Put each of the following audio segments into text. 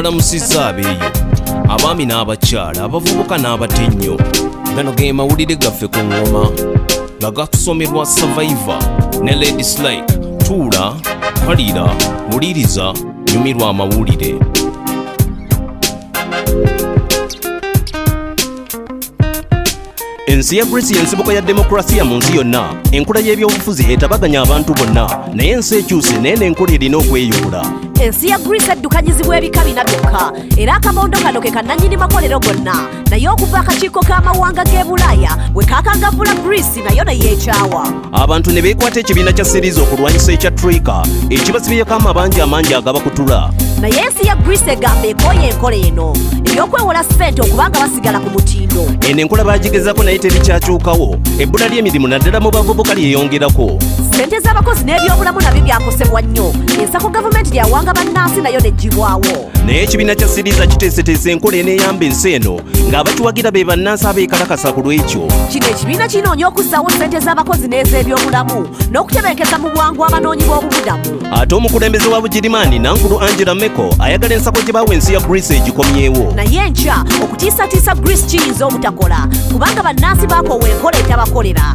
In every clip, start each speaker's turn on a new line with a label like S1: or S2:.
S1: balamusizza abeeyo abaami n'abakyala abavubuka n'abatennyo. Gano ge mawulire gaffe ku ngoma nga gakusomerwa Survivor ne Ladies Like. Tuula, kalira, wuliriza, nyumirwa amawulire. Ensi ya Greece y'ensibuko ya demokrasiya mu nsi yonna. Enkula y'ebyobufuzi etabaganya abantu bonna, naye ensi ekyuse naye n'enkola erina okweyubula.
S2: Ensi ya Greece eddukanyizibwa ebika bina byokka, era akabondo kano ke kannannyini makolero gonna, naye okuva akakiiko k'amawanga g'e Bulaaya bwe kakangavvula Greece nayo ne yeekyawa.
S1: Abantu ne beekwata ekibiina kya Siriza okulwanyisa ekya Troika ekibasibyeko amabanja amangi agabakutula.
S2: Naye ensi ya Greece egamba ekooye enkola eno ey'okwewola ssente okubanga basigala ku mutindo.
S1: Eno enkola baagigezako naye terikyatuukawo. Ebbula ly'emirimu naddala mu bavubuka lyeyongerako.
S2: Ssente z'abakozi n'ebyobulamu nabyo byakosebwa nnyo. Ensako gavumenti lyawanga bannansi nayo neggibwawo.
S1: Naye ekibiina kya Siriza kiteeseteese enkola eneeyamba ensi eno ng'abakiwagira be bannansi abeekalakasa ku lw'ekyo.
S2: Kino ekibiina kinoonya okussaawo ssente z'abakozi n'ez'ebyobulamu n'okutebenkeza mu bwangu abanoonyi b'obubudamu.
S1: Ate omukulembeze wa Bugirimaani Nankulu Angela Merkel ayagala ensako gye baawa ensi ya Greece egikomyewo.
S2: Naye enkya okutiisatiisa Greece kiyinza obutakola kubanga bannansi baakoowa enkola etabakolera.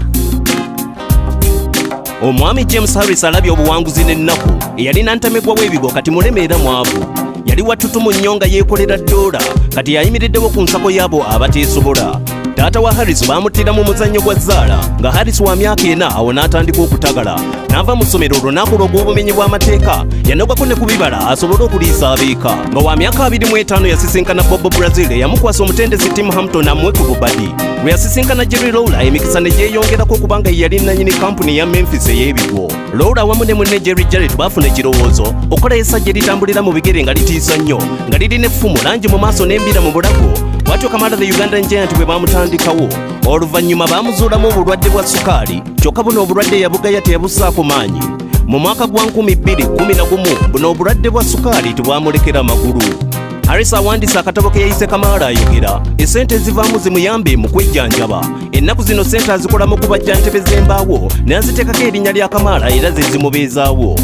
S1: Omwami James Harris alabye obuwanguzi n'ennaku eyalina ntamegwa w'ebigo kati muleme era mwavu. Yali wattutumu nnyo nga yeekolera ddoola kati yayimiriddewo ku nsako y'abo abateesobola. Taata wa Harris baamuttira mu muzannyo gwa zzaala nga Harris wa myaka 4 awo n'atandika okutagala. N'ava mu ssomero olwo n'akola ogw'obumenyi bw'amateeka yanogako ne ku bibala asobole okuliisa abeeka. Nga wa myaka 25 yasisinkana Bobo Brazil eyamukwasa omutendesi Tim Hampton amuwe ku bubadi. Lwe yasisinkana Jerry Lawler emikisa ne gyeyongerako kubanga ye yali nannyini kampuni ya Memphis ey'ebigo. Lawler awamu ne munne Jerry Jarrett baafuna ekirowoozo okukola essajja eritambulira mu bigere nga litiisa nnyo nga lirina effumu langi mu maaso n'embira mu bulago. Bwatyo Kamala the Ugandan Giant bwe baamutandikawo. Oluvannyuma baamuzuulamu obulwadde bwa sukaali kyokka buno obulwadde yabugaya teyabusaako maanyi. Mu mwaka gwa 2011 buno obulwadde bwa sukaali tebwamulekera magulu. Harris awandiisa akatabo ke yayise Kamala ayogera essente ezivaamu zimuyambe mu kwejjanjaba. Ennaku zino ssente azikola mu kubajja ntebe z'embaawo n'aziteekako erinnya lya Kamala era ze zimubeezaawo.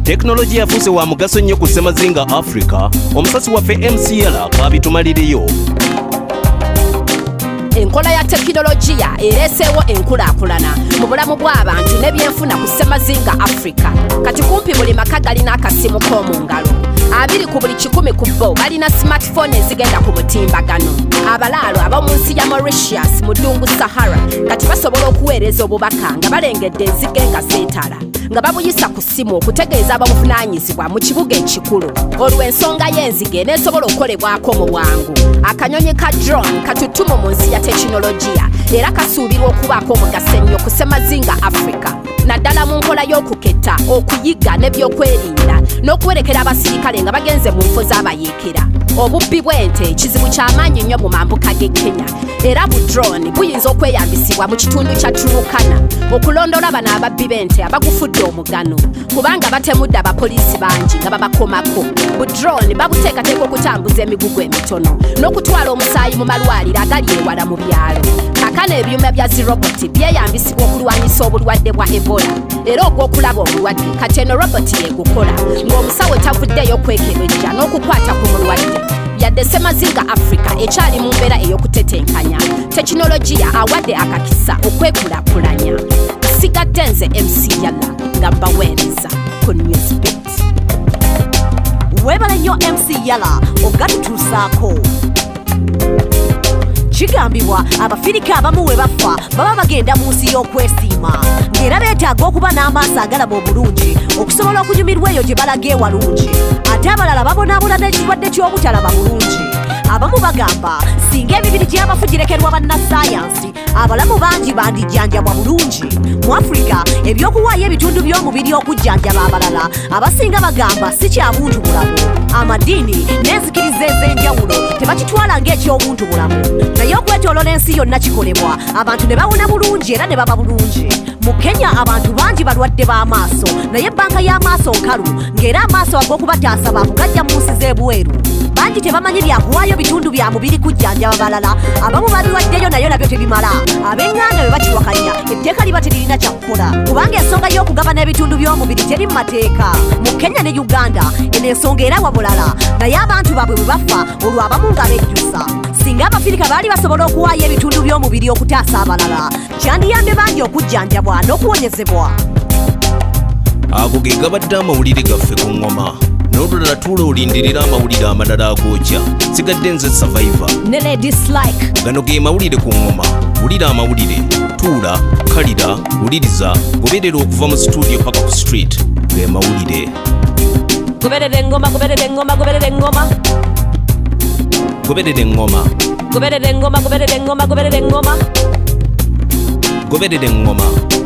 S1: Teknoloji yafuuse wa mugaso nnyo ku ssemazinga Africa. Omusasi waffe MCL kaabitumaliriyo.
S3: Enkola ya tekinolojiya ereeseewo enkulaakulana mu bulamu bw'abantu n'ebyenfuna ku ssemazinga Africa. Kati kumpi buli maka galina akasimu k'omu ngalo. 2 ku buli 10 ku bo balina smartphone ezigenda ku mutimbagano. Abalaalo ab'omu nsi ya Mauritius mu ddungu Sahara kati basobola okuweereza obubaka nga balengedde enzige nga zeetala nga babuyisa ku ssimu okutegeeza ababuvunaanyizibwa mu kibuga ekikulu. Olwo ensonga y'enzige neesobola okukolebwako mu bwangu. Akanyonyi ka drone katuttumu mu nsi ya tekinolojiya era kasuubirwa okubaako omugaso ennyo ku ssemazinga Africa. Naddala mu nkola y'okuketta, okuyiga n'ebyokwerinda n'okuwerekera abasirikale nga bagenze mu nfo z'abayeekera. Obubbi bw'ente kizibu ky'amaanyi nnyo mu mambuka g'e Kenya era bu drone buyinza okweyambisibwa mu kitundu kya Turukana okulondola bano ababbi b'ente abagufudde omugano kubanga batemudde abapoliisi bangi nga babakomako. Bu drone babuteekateeka okutambuza emigugu emitono n'okutwala omusaayi mu malwaliro agali ewala mu byalo. Kakano ebyuma bya ziroboti byeyambisibwa okulwanyisa obulwadde bwa Ebola era ogw'okulaba obulwadde kati eno roboti yegukola ng'omusawo tavuddeyo kwekelejja n'okukwata ku mulwadde. Yadde ssemazinga Africa ekyali mu mbeera ey'okutetenkanya tekinolojiya awadde akakisa okwekulaakulanya. Sigadde nze MC Yala nga mbaweereza ku NewzBeat.
S2: Weebale nnyo MC Yala ogatutuusaako. Kigambibwa abafirika abamu we bafa baba bagenda mu nsi y'okwesiima ng'era beetaaga okuba n'amaaso agalaba obulungi okusobola okunyumirwa eyo gye balaga ewalungi. Ate abalala babonaabona n'ekirwadde ky'obutalaba bulungi. Abamu bagamba singa emibiri gy'abafu girekerwa bannassaayansi abalamu bangi bandijjanjabwa bulungi. Mu Afrika ebyokuwaayo ebitundu by'omubiri okujjanjaba abalala abasinga bagamba si kya buntu bulamu. Amadiini n'enzikiriza ez'enjawulo tebakitwala ng'eky'obuntu bulamu. Naye okwetoolola ensi yonna kikolebwa abantu ne bawona bulungi era ne baba bulungi. Mu Kenya abantu bangi balwadde b'amaaso naye ebbanka y'amaaso nkalu ng'era amaaso ag'okubataasa baakugajja mu nsi z'ebweru. bangi tebamanyi byakuwaayo bitundu bya mubiri kujjanjaba balala abamu babiwaddeyo nayo nabyo tebimala ab'eŋŋanda bwe bakiwakanya etteeka liba teririna kyakukola kubanga ensonga y'okugaba n'ebitundu by'omubiri teri mu mateeka mu kenya ne uganda eno ensonga era wabulala naye abantu baabwe bwe bafa olwo abamu nga bejjusa singa abafirika baali basobola okuwaayo ebitundu by'omubiri okutaasa abalala kyandiyambye bangi okujjanjabwa n'okuwonyezebwa.
S1: ago ge gabadde amawulire gaffe ku ŋŋoma n'olulala tuula olindirira amawulire amalala agookya sigadde nze survivor
S2: ne ladislike.
S1: gano ge mawulire ku ŋŋoma wulira amawulire tuula kalira wuliriza goberera okuva mu studio paka ku street ge mawulire.
S2: Goberera engoma, goberera engoma, goberera engoma.
S1: Goberera engoma.
S2: Goberera engoma, goberera engoma, goberera engoma.
S1: Goberera engoma.